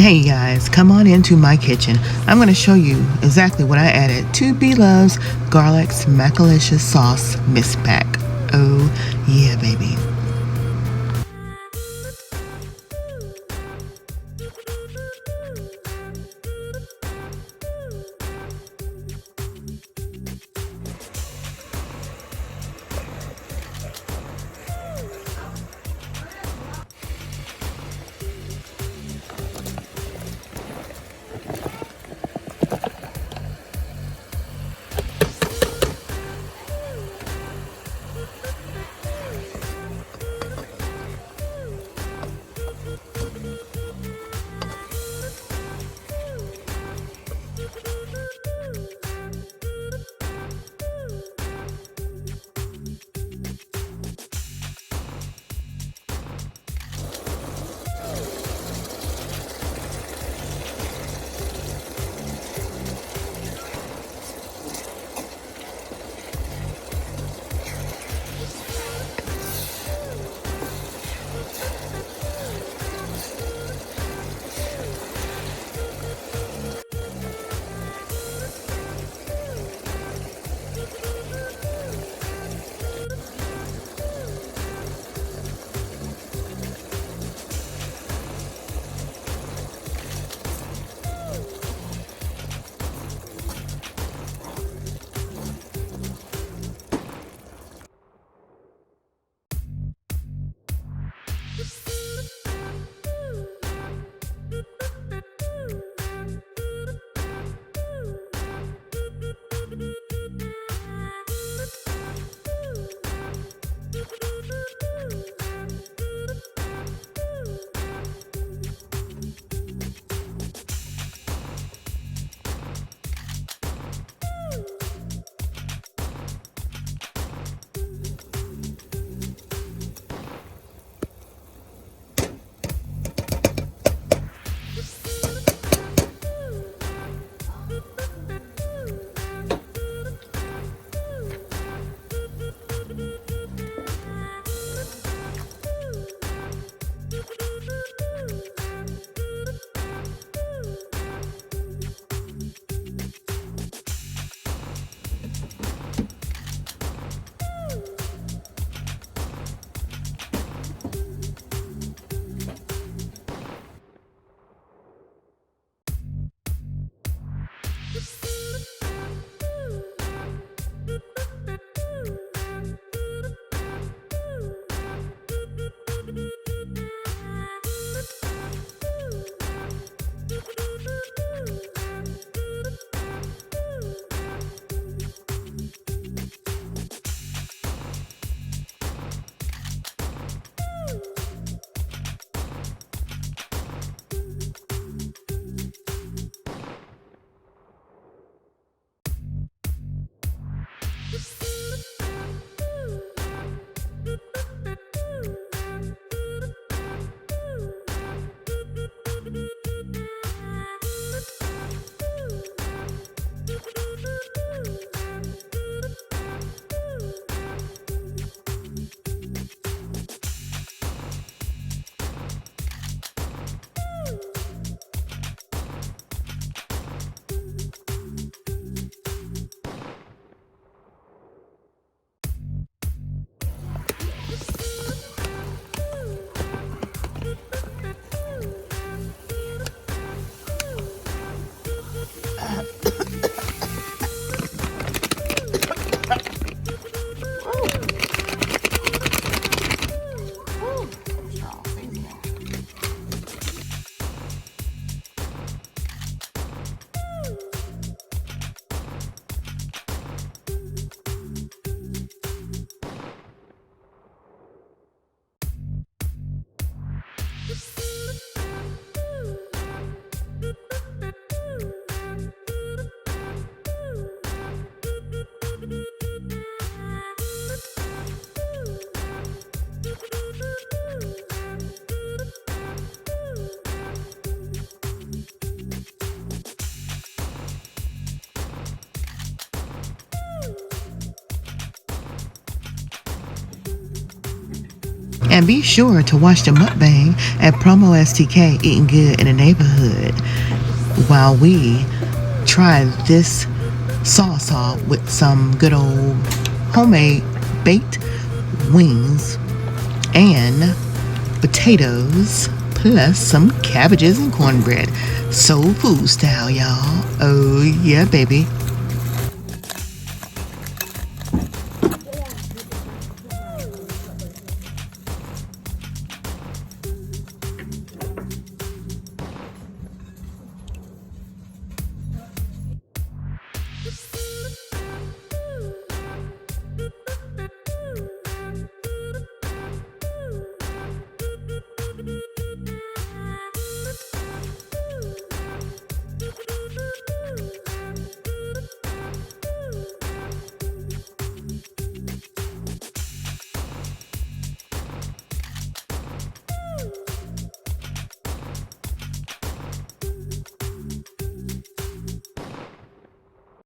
Hey guys, come on into my kitchen. I'm going to show you exactly what I added to B Love's Garlic Smackalicious Sauce Mix Pack. Oh yeah, baby. And be sure to watch the mukbang at PromoSTK Eating Good in the Neighborhood while we try this sauce off with some good old homemade baked wings and potatoes plus some cabbages and cornbread. Soul food style, y'all. Oh yeah, baby.